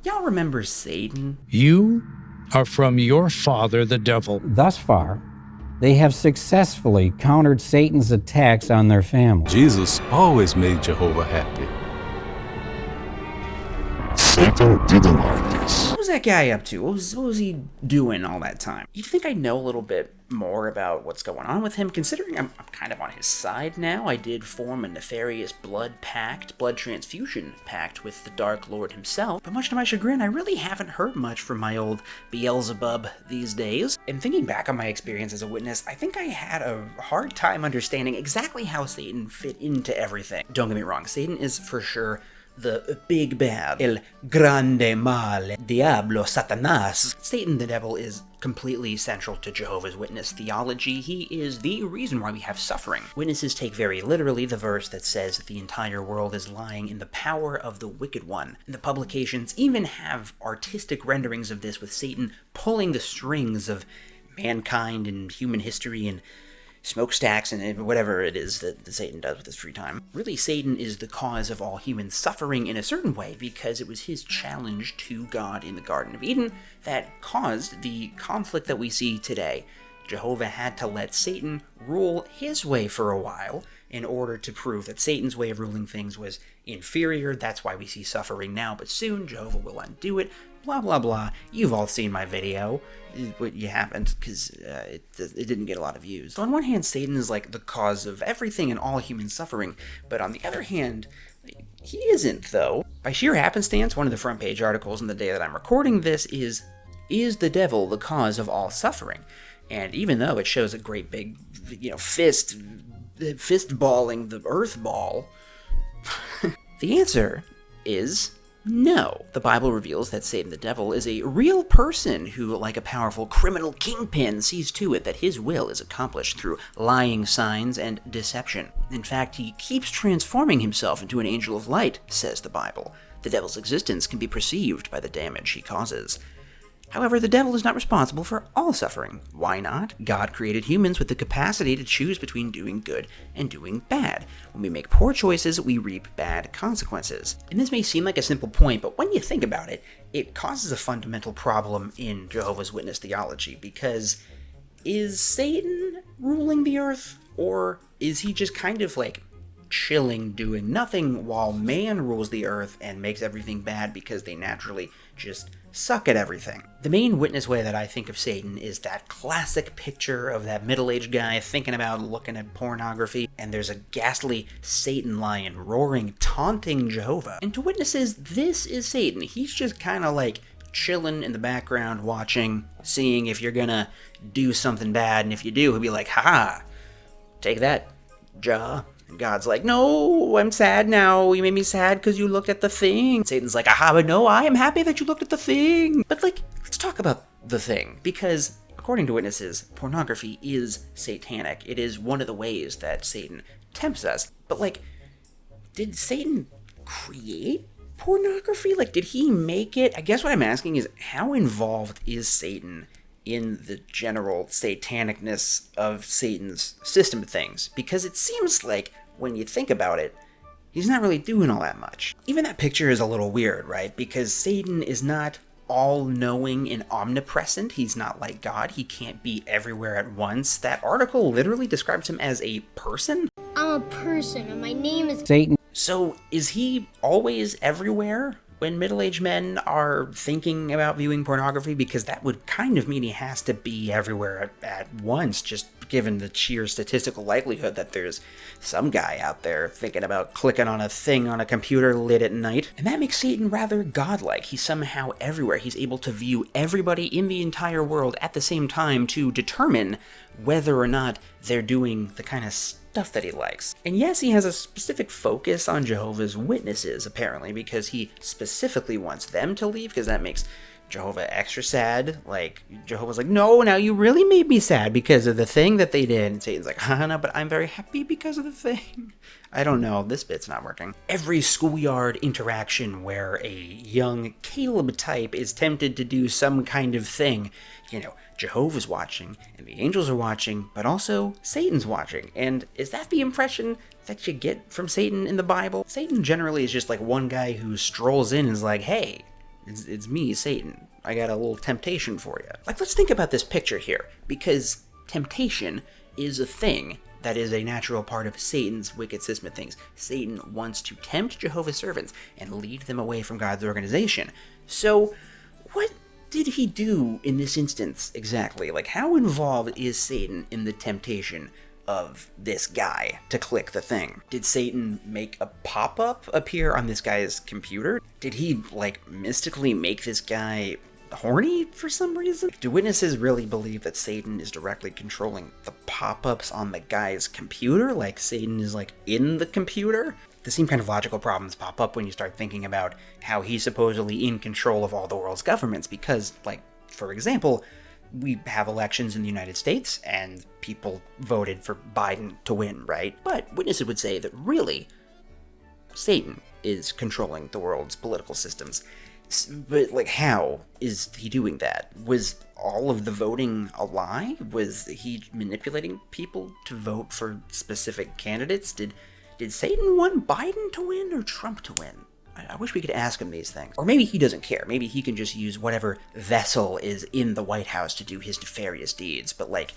Y'all remember Satan? You are from your father, the devil. Thus far, they have successfully countered Satan's attacks on their family. Jesus always made Jehovah happy. Satan didn't like this. What was that guy up to? What was he doing all that time? You'd think I'd know a little bit more about what's going on with him, considering I'm kind of on his side now. I did form a nefarious blood transfusion pact with the Dark Lord himself, but much to my chagrin, I really haven't heard much from my old Beelzebub these days. And thinking back on my experience as a witness, I think I had a hard time understanding exactly how Satan fit into everything. Don't get me wrong, Satan is for sure the big bad, el grande male, diablo, Satanas. Satan, the devil, is completely central to Jehovah's Witness theology. He is the reason why we have suffering. Witnesses take very literally the verse that says that the entire world is lying in the power of the wicked one. And the publications even have artistic renderings of this, with Satan pulling the strings of mankind and human history and smokestacks and whatever it is that Satan does with his free time. Really, Satan is the cause of all human suffering in a certain way, because it was his challenge to God in the Garden of Eden that caused the conflict that we see today. Jehovah had to let Satan rule his way for a while in order to prove that Satan's way of ruling things was inferior. That's why we see suffering now, but soon Jehovah will undo it. Blah, blah, blah. You've all seen my video. But you haven't, because it didn't get a lot of views. So on one hand, Satan is like the cause of everything and all human suffering, but on the other hand, he isn't, though. By sheer happenstance, one of the front page articles in the day that I'm recording this is the devil the cause of all suffering? And even though it shows a great big, fist balling the earth ball, the answer is no. The Bible reveals that Satan the devil is a real person who, like a powerful criminal kingpin, sees to it that his will is accomplished through lying signs and deception. In fact, he keeps transforming himself into an angel of light, says the Bible. The devil's existence can be perceived by the damage he causes. However, the devil is not responsible for all suffering. Why not? God created humans with the capacity to choose between doing good and doing bad. When we make poor choices, we reap bad consequences. And this may seem like a simple point, but when you think about it, it causes a fundamental problem in Jehovah's Witness theology, because is Satan ruling the earth, or is he just kind of like chilling, doing nothing, while man rules the earth and makes everything bad because they naturally just suck at everything? The main witness way that I think of Satan is that classic picture of that middle-aged guy thinking about looking at pornography, and there's a ghastly Satan lion roaring, taunting Jehovah. And to witnesses, this is Satan. He's just kind of like chilling in the background, watching, seeing if you're gonna do something bad, and if you do, he'll be like, "Ha, take that, Jah." And God's like, "No, I'm sad now. You made me sad because you looked at the thing." Satan's like, "Aha, but no, I am happy that you looked at the thing." But let's talk about the thing, because according to witnesses, pornography is satanic. It is one of the ways that Satan tempts us. But did Satan create pornography? Did he make it? I guess what I'm asking is, how involved is Satan in the general satanicness of Satan's system of things? Because it seems like, when you think about it, he's not really doing all that much. Even that picture is a little weird, right? Because Satan is not all-knowing and omnipresent. He's not like God. He can't be everywhere at once. That article literally describes him as a person. I'm a person, and my name is Satan. So is he always everywhere when middle-aged men are thinking about viewing pornography? Because that would kind of mean he has to be everywhere at once, just given the sheer statistical likelihood that there's some guy out there thinking about clicking on a thing on a computer late at night. And that makes Satan rather godlike. He's somehow everywhere. He's able to view everybody in the entire world at the same time to determine whether or not they're doing the kind of stuff that he likes. And yes, he has a specific focus on Jehovah's Witnesses, apparently, because he specifically wants them to leave, because that makes Jehovah extra sad. Jehovah's like, "No, now you really made me sad because of the thing that they did." And Satan's like, "No, but I'm very happy because of the thing." I don't know, this bit's not working. Every schoolyard interaction where a young Caleb type is tempted to do some kind of thing, Jehovah's watching, and the angels are watching, but also Satan's watching. And is that the impression that you get from Satan in the Bible? Satan generally is just like one guy who strolls in and is like, "Hey, It's me, Satan. I got a little temptation for you. Like, let's think about this picture here, because temptation is a thing that is a natural part of Satan's wicked system of things. Satan wants to tempt Jehovah's servants and lead them away from God's organization. So, what did he do in this instance exactly? Like, how involved is Satan in the temptation of this guy to click the thing? Did Satan make a pop-up appear on this guy's computer? Did he, like, mystically make this guy horny for some reason? Do witnesses really believe that Satan is directly controlling the pop-ups on the guy's computer? Like, Satan is, like, in the computer? The same kind of logical problems pop up when you start thinking about how he's supposedly in control of all the world's governments, because, like, for example, we have elections in the United States, and people voted for Biden to win, right? But witnesses would say that really, Satan is controlling the world's political systems. But, like, how is he doing that? Was all of the voting a lie? Was he manipulating people to vote for specific candidates? Did Satan want Biden to win or Trump to win? I wish we could ask him these things. Or maybe he doesn't care. Maybe he can just use whatever vessel is in the White House to do his nefarious deeds. But, like,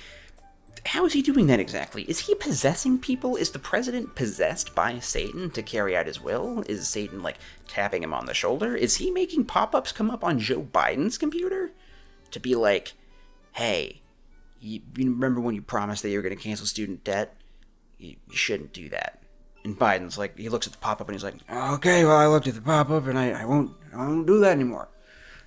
how is he doing that exactly? Is he possessing people? Is the president possessed by Satan to carry out his will? Is Satan, like, tapping him on the shoulder? Is he making pop-ups come up on Joe Biden's computer to be like, hey, you remember when you promised that you were going to cancel student debt? You shouldn't do that. And Biden's like, he looks at the pop-up and he's like, okay, well, I looked at the pop-up and I won't do that anymore.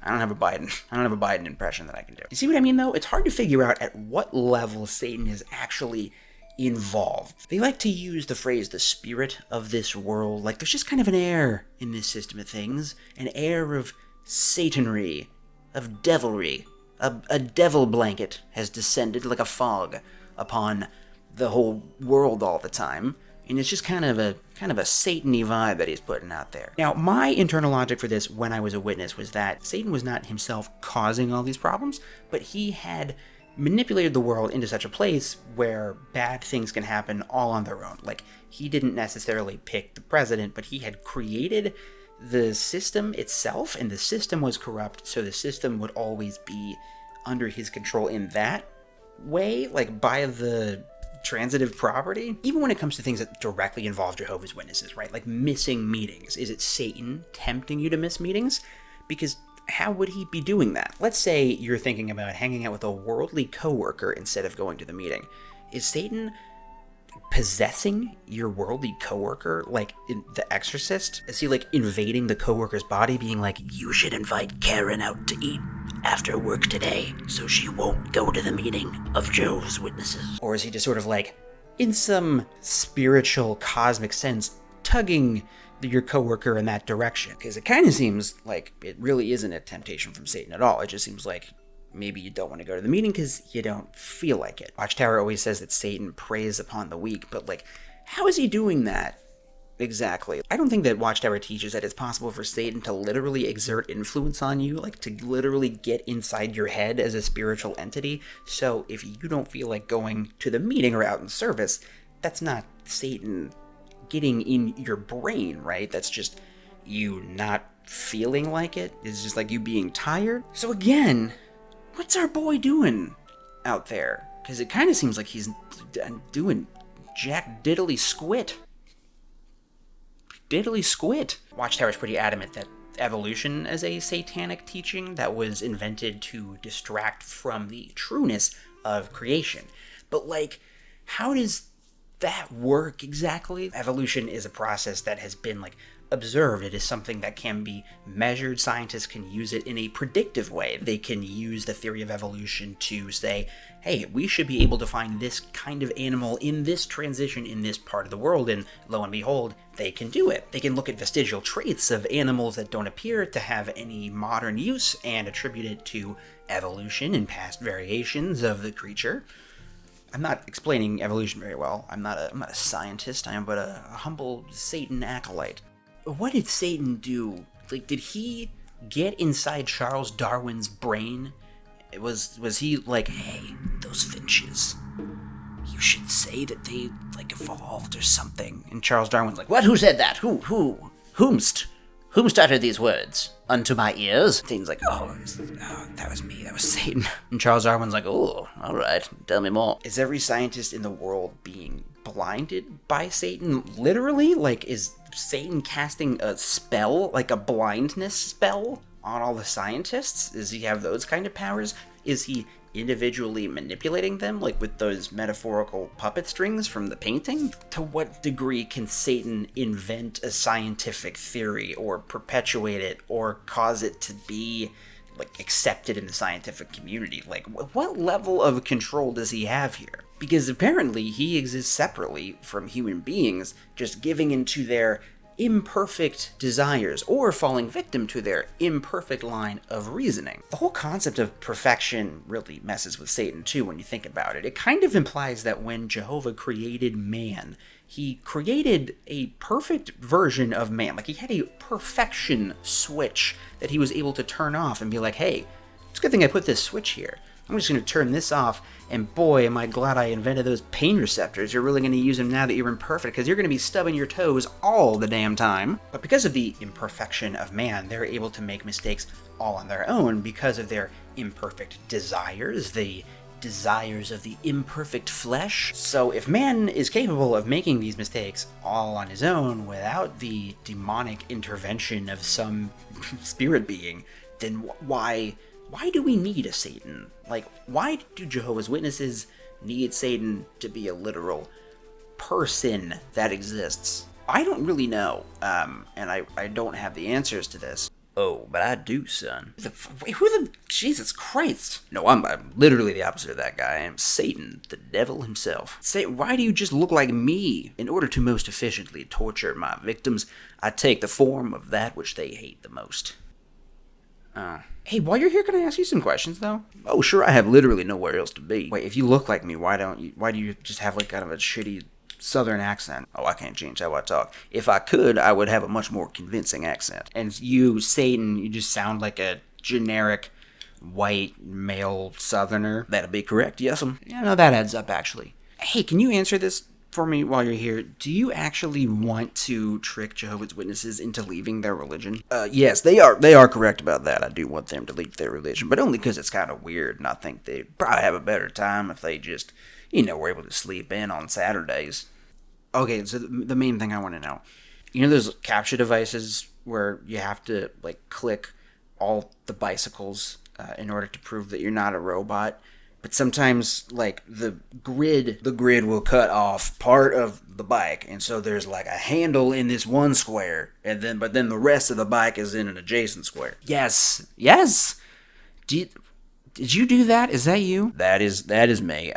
I don't have a Biden impression that I can do. You see what I mean, though? It's hard to figure out at what level Satan is actually involved. They like to use the phrase the spirit of this world. Like, there's just kind of an air in this system of things. An air of Satanry, of devilry. A devil blanket has descended like a fog upon the whole world all the time. And it's just kind of a Satan-y vibe that he's putting out there. Now, my internal logic for this when I was a witness was that Satan was not himself causing all these problems, but he had manipulated the world into such a place where bad things can happen all on their own. Like, he didn't necessarily pick the president, but he had created the system itself, and the system was corrupt, so the system would always be under his control in that way, like by the transitive property. Even when it comes to things that directly involve Jehovah's Witnesses, right? Like missing meetings. Is it Satan tempting you to miss meetings? Because how would he be doing that? Let's say you're thinking about hanging out with a worldly coworker instead of going to the meeting. Is Satan possessing your worldly coworker like in The Exorcist? Is he like invading the coworker's body, being like, you should invite Karen out to eat after work today so she won't go to the meeting of Jehovah's Witnesses? Or is he just sort of like, in some spiritual cosmic sense, tugging your coworker in that direction? Because it kind of seems like it really isn't a temptation from Satan at all. It just seems like maybe you don't want to go to the meeting because you don't feel like it. Watchtower always says that Satan preys upon the weak, but like, how is he doing that exactly? I don't think that Watchtower teaches that it's possible for Satan to literally exert influence on you, like to literally get inside your head as a spiritual entity. So if you don't feel like going to the meeting or out in service, that's not Satan getting in your brain, right? That's just you not feeling like it. It's just like you being tired. So again, what's our boy doing out there? Because it kind of seems like he's doing jack diddly squit. Diddly squit. Watchtower's pretty adamant that evolution is a satanic teaching that was invented to distract from the trueness of creation. But like, how does that work exactly? Evolution is a process that has been like observed. It is something that can be measured. Scientists can use it in a predictive way. They can use the theory of evolution to say, hey, we should be able to find this kind of animal in this transition in this part of the world, and lo and behold, they can do it. They can look at vestigial traits of animals that don't appear to have any modern use and attribute it to evolution and past variations of the creature. I'm not explaining evolution very well. I'm not a scientist. I am but a humble Satan acolyte. What did Satan do? Like, did he get inside Charles Darwin's brain? Was he like, hey, those finches, you should say that they like evolved or something? And Charles Darwin's like, what? Who said that? Whom started these words? unto my ears. Satan's like, oh, that was me, that was Satan. And Charles Darwin's like, oh, all right, tell me more. Is every scientist in the world being blinded by Satan? Literally? Like, is Satan casting a spell, like a blindness spell, on all the scientists? Does he have those kind of powers? Is he individually manipulating them, like with those metaphorical puppet strings from the painting? To what degree can Satan invent a scientific theory or perpetuate it or cause it to be like accepted in the scientific community? Like, what level of control does he have here? Because apparently he exists separately from human beings, just giving into their imperfect desires or falling victim to their imperfect line of reasoning. The whole concept of perfection really messes with Satan too when you think about it. It kind of implies that when Jehovah created man, he created a perfect version of man. Like, he had a perfection switch that he was able to turn off and be like, hey, it's a good thing I put this switch here. I'm just going to turn this off, and boy, am I glad I invented those pain receptors. You're really going to use them now that you're imperfect, because you're going to be stubbing your toes all the damn time. But because of the imperfection of man, they're able to make mistakes all on their own because of their imperfect desires, the desires of the imperfect flesh. So if man is capable of making these mistakes all on his own without the demonic intervention of some spirit being, then why do we need a Satan? Like, why do Jehovah's Witnesses need Satan to be a literal person that exists? I don't really know, and I don't have the answers to this. Oh, but I do, son. Jesus Christ. No, I'm literally the opposite of that guy. I am Satan, the devil himself. Why do you just look like me? In order to most efficiently torture my victims, I take the form of that which they hate the most. Hey, while you're here, can I ask you some questions, though? Oh, sure, I have literally nowhere else to be. Wait, if you look like me, why do you just have, like, kind of a shitty southern accent? Oh, I can't change how I talk. If I could, I would have a much more convincing accent. And you, Satan, you just sound like a generic white male southerner. That'd be correct, yes'm. Yeah, no, that adds up, actually. Hey, can you answer this for me while you're here? Do you actually want to trick Jehovah's Witnesses into leaving their religion? Yes, they are correct about that. I do want them to leave their religion, but only because it's kind of weird, and I think they'd probably have a better time if they just, were able to sleep in on Saturdays. Okay, so the main thing I want to know, those capture devices where you have to, like, click all the bicycles in order to prove that you're not a robot? But sometimes, like, the grid will cut off part of the bike, and so there's, like, a handle in this one square, but then the rest of the bike is in an adjacent square. Yes. Did you do that? Is that you? That is me.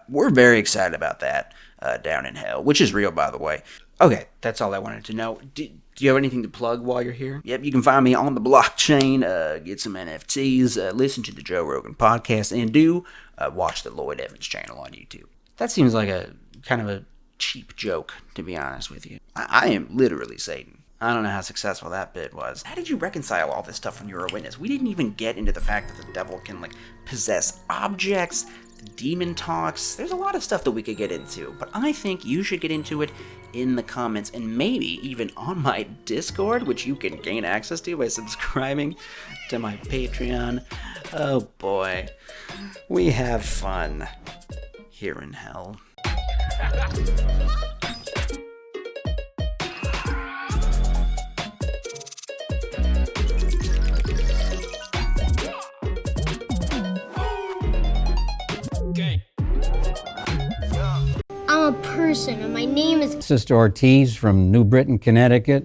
We're very excited about that down in hell, which is real, by the way. Okay, that's all I wanted to know. Do you have anything to plug while you're here? Yep, you can find me on the blockchain, get some NFTs, listen to the Joe Rogan podcast, and do watch the Lloyd Evans channel on YouTube. That seems like a kind of a cheap joke, to be honest with you. I am literally Satan. I don't know how successful that bit was. How did you reconcile all this stuff when you were a witness? We didn't even get into the fact that the devil can, like, possess objects, demon talks. There's a lot of stuff that we could get into, but I think you should get into it in the comments, and maybe even on my Discord, which you can gain access to by subscribing to my Patreon. Oh boy, we have fun here in hell. I'm a person, and my name is Sister Ortiz from New Britain, Connecticut.